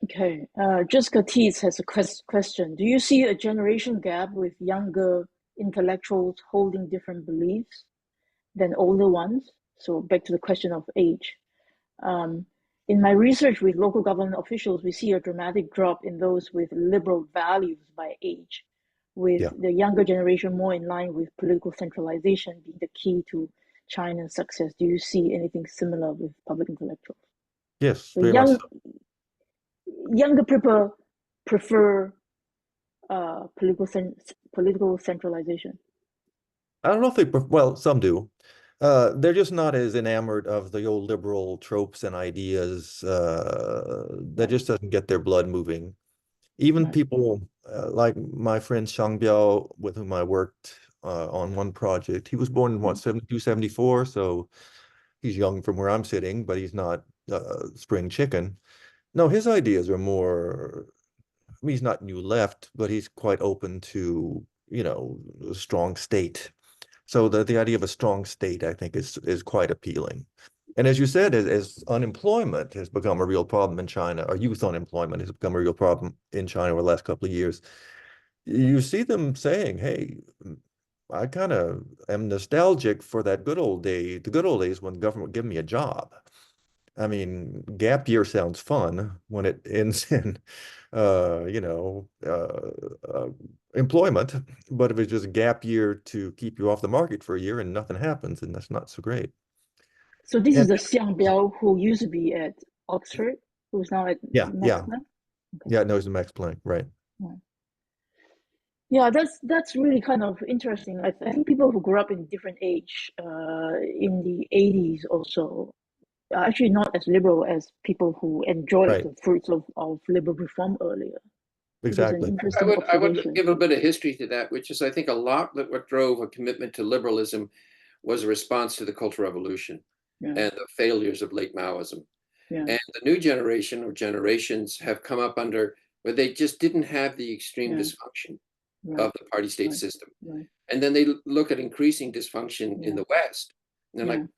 Okay, Jessica Teets has a question. Do you see a generation gap with younger intellectuals holding different beliefs than older ones? So back to the question of age. In my research with local government officials, we see a dramatic drop in those with liberal values by age, with the younger generation more in line with political centralization being the key to China's success. Do you see anything similar with public intellectuals? Yes, So very much so. Younger people prefer political centralization. I don't know if they, well, some do. They're just not as enamored of the old liberal tropes and ideas. That just doesn't get their blood moving. Even people like my friend Shang Biao, with whom I worked on one project, he was born in what, 72, 74, so he's young from where I'm sitting, but he's not spring chicken. No, his ideas are more, I mean, he's not new left, but he's quite open to, a strong state. So the idea of a strong state, I think, is quite appealing. And as you said, as unemployment has become a real problem in China, or youth unemployment has become a real problem in China over the last couple of years, you see them saying, hey, I kind of am nostalgic for that good old day, the good old days when the government would give me a job. I mean, gap year sounds fun when it ends in, employment. But if it's just a gap year to keep you off the market for a year and nothing happens, then that's not so great. So this is And the Xiang Biao who used to be at Oxford, who's now at yeah, Max Planck. Okay. yeah, no, it's the Max Planck, right? Yeah, that's really kind of interesting. I think people who grew up in different age, in the 80s also, are actually not as liberal as people who enjoyed Right, the fruits of liberal reform earlier. It is an exactly. interesting I would observation. give a bit of history to that, which is, I think, a lot that what drove a commitment to liberalism was a response to the Cultural Revolution and the failures of late Maoism. And the new generation or generations have come up under where they just didn't have the extreme dysfunction of the party state system. And then they look at increasing dysfunction in the West. And they're like,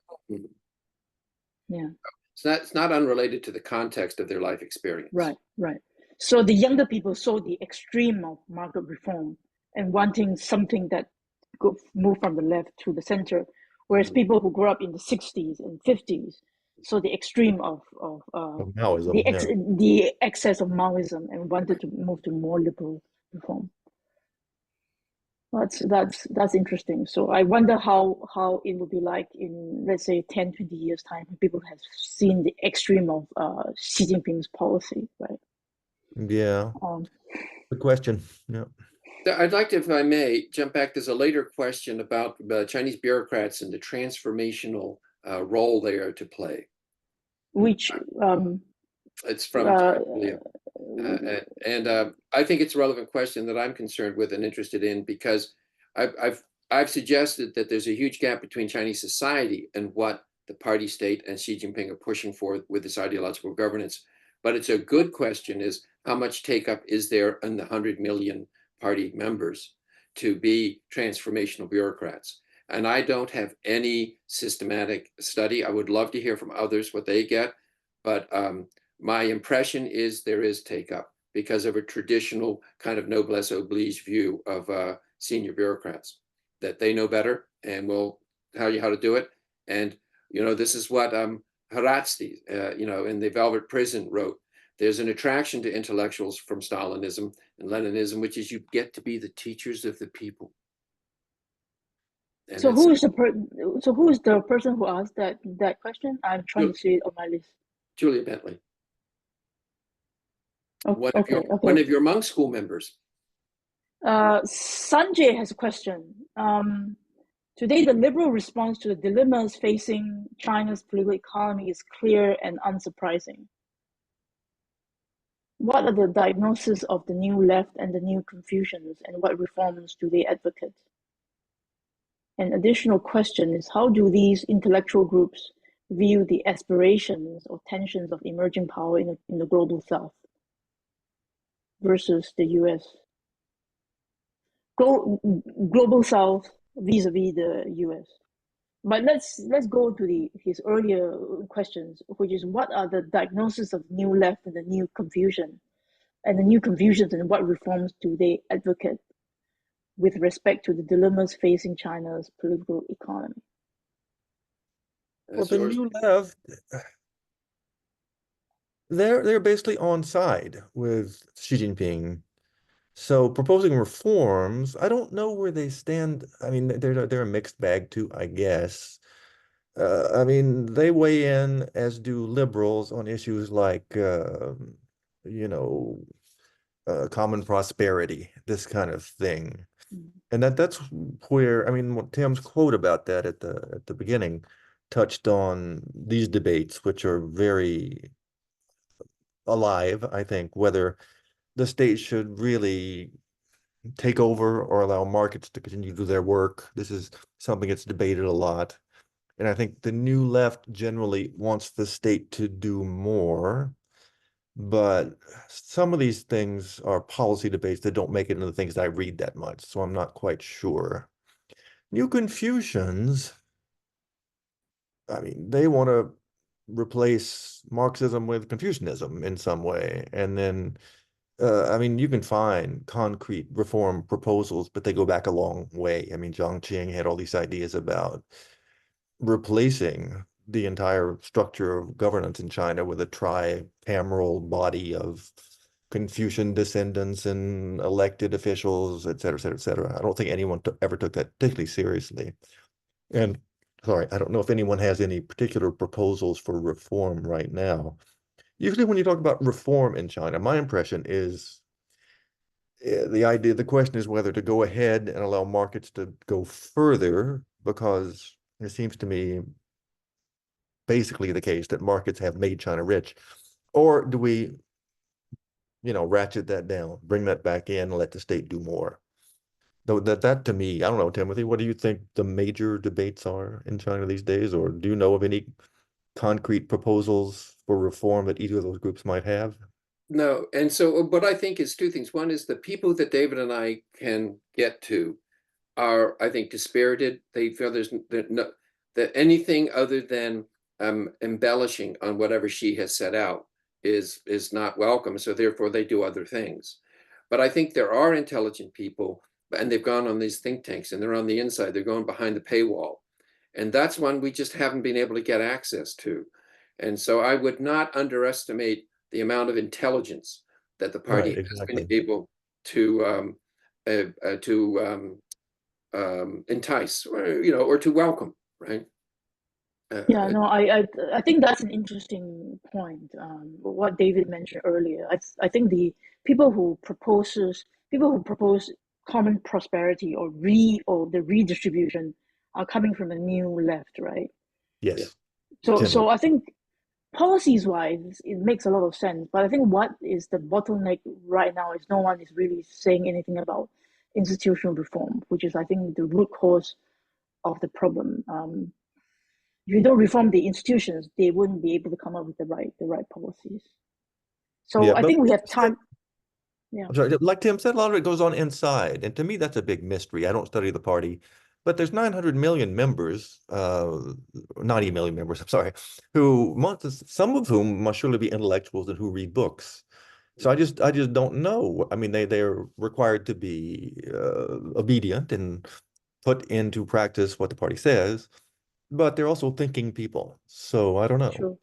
it's not unrelated to the context of their life experience. Right. So the younger people saw the extreme of market reform and wanting something that could move from the left to the center, whereas people who grew up in the 60s and 50s saw the extreme of Maoism, the excess of Maoism and wanted to move to more liberal reform. Well, That's interesting. So I wonder how it would be like in, let's say, 10, 20 years time when people have seen the extreme of Xi Jinping's policy, right? Yeah, Um, good question. Yeah. I'd like to, if I may, jump back. There's a later question about Chinese bureaucrats and the transformational role they are to play. which It's from Julia. I think it's a relevant question that I'm concerned with and interested in, because I've suggested that there's a huge gap between Chinese society and what the party state and Xi Jinping are pushing for with this ideological governance. But it's a good question: is how much take up is there in the 100 million party members to be transformational bureaucrats? And I don't have any systematic study. I would love to hear from others what they get, but my impression is there is take up because of a traditional kind of noblesse oblige view of senior bureaucrats, that they know better and will tell you how to do it. And, this is what Haratsky, in The Velvet Prison wrote. There's an attraction to intellectuals from Stalinism and Leninism, which is you get to be the teachers of the people. And so who is the person who asked that question? I'm trying to see it on my list. Julia Bentley. Oh, One of your monk school members. Sanjay has a question. Today, the liberal response to the dilemmas facing China's political economy is clear and unsurprising. What are the diagnoses of the new left and the new Confucians, and what reforms do they advocate? An additional question is, how do these intellectual groups view the aspirations or tensions of emerging power in the global South versus the US? Global South vis-a-vis the US. But let's go to his earlier questions, which is, what are the diagnoses of new left and the new Confucian, and the new Confucians, and what reforms do they advocate with respect to the dilemmas facing China's political economy? Well, the new left, they're basically on side with Xi Jinping. So proposing reforms, I don't know where they stand. I mean, they're a mixed bag too, I guess. I mean, they weigh in, as do liberals, on issues like, common prosperity, this kind of thing. And that's where, I mean, what Tim's quote about that at the beginning touched on these debates, which are very alive, I think, whether the state should really take over or allow markets to continue to do their work. This is something that's debated a lot. And I think the new left generally wants the state to do more, but some of these things are policy debates that don't make it into the things that I read that much, so I'm not quite sure. New Confucians, I mean, they want to replace Marxism with Confucianism in some way. And then, I mean, you can find concrete reform proposals, but they go back a long way. I mean, Jiang Shigong had all these ideas about replacing the entire structure of governance in China with a tricameral body of Confucian descendants and elected officials, et cetera, et cetera, et cetera. I don't think anyone ever took that particularly seriously. And sorry, I don't know if anyone has any particular proposals for reform right now. Usually when you talk about reform in China, my impression is the question is whether to go ahead and allow markets to go further, because it seems to me basically the case that markets have made China rich, or do we, ratchet that down, bring that back in and let the state do more? Though that to me, I don't know, Timothy, what do you think the major debates are in China these days, or do you know of any concrete proposals for reform that either of those groups might have? No, and so what I think is two things. One is the people that David and I can get to are, I think, dispirited. They feel that anything other than embellishing on whatever she has set out is not welcome. So therefore, they do other things. But I think there are intelligent people, and they've gone on these think tanks, and they're on the inside. They're going behind the paywall, and that's one we just haven't been able to get access to. And so I would not underestimate the amount of intelligence that the party has been able to entice, or to welcome, right? Yeah, no, I think that's an interesting point. What David mentioned earlier. I think the people who propose common prosperity or the redistribution are coming from a new left, right? Yes. So I think policies wise, it makes a lot of sense. But I think what is the bottleneck right now is no one is really saying anything about institutional reform, which is I think the root cause of the problem. If you don't reform the institutions, they wouldn't be able to come up with the right policies. So Yeah, I but think we have time. Yeah, I'm sorry, like Tim said, a lot of it goes on inside. And to me, that's a big mystery. I don't study the party, but there's 900 million members, 90 million members, I'm sorry, some of whom must surely be intellectuals and who read books. So I just don't know. I mean, they're required to be obedient and put into practice what the party says, but they're also thinking people. So I don't know. sure.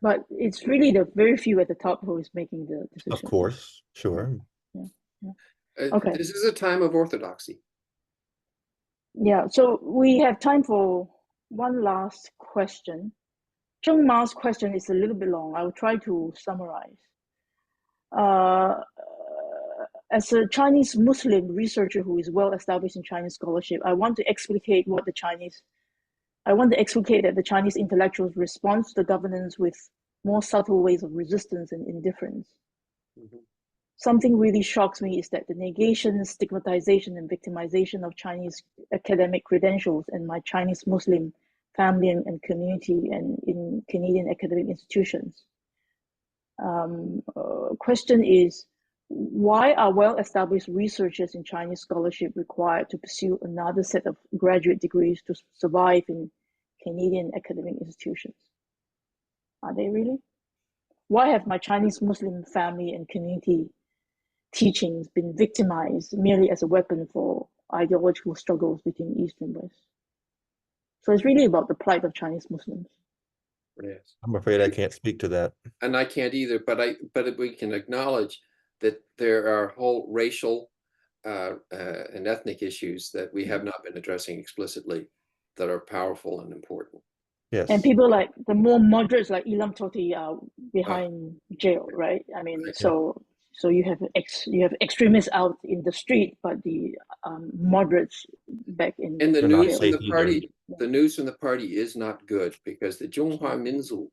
But it's really the very few at the top who is making the Of decisions. course, Yeah, sure. yeah, yeah. Okay. This is a time of orthodoxy. Yeah, so we have time for one last question. Zheng Ma's question is a little bit long. I will try to summarize. As a Chinese Muslim researcher who is well established in Chinese scholarship, I want to explicate that the Chinese intellectuals respond to the governance with more subtle ways of resistance and indifference. Mm-hmm. Something really shocks me is that the negation, stigmatization, and victimization of Chinese academic credentials in my Chinese Muslim family and community and in Canadian academic institutions. Question is, why are well-established researchers in Chinese scholarship required to pursue another set of graduate degrees to survive in Canadian academic institutions? Are they really? Why have my Chinese Muslim family and community teachings been victimized merely as a weapon for ideological struggles between East and West? So it's really about the plight of Chinese Muslims. Yes. I'm afraid I can't speak to that. And I can't either, but we can acknowledge that there are whole racial and ethnic issues that we have not been addressing explicitly that are powerful and important. Yes. And people like the more moderates like Ilam Toti are behind jail, right? I mean, Right. So you have extremists out in the street, but the moderates back in the news from the party, either. the news from the party is not good, because the Zhonghua Minzu,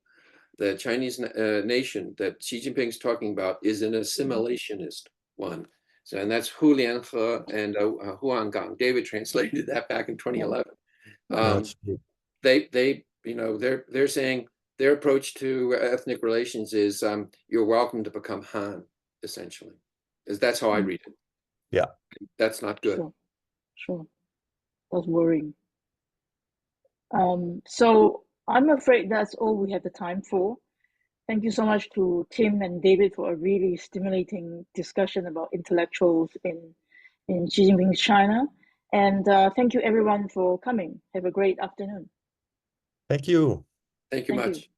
the Chinese nation that Xi Jinping is talking about, is an assimilationist one. So, and that's Hu Lianhe and Huang Gang. David translated that back in 2011. They're saying their approach to ethnic relations is you're welcome to become Han, essentially. That's how I read it. Yeah. That's not good. Sure. That's worrying. So I'm afraid that's all we have the time for. Thank you so much to Tim and David for a really stimulating discussion about intellectuals in Xi Jinping's China. And thank you everyone for coming. Have a great afternoon. Thank you. Thank you much.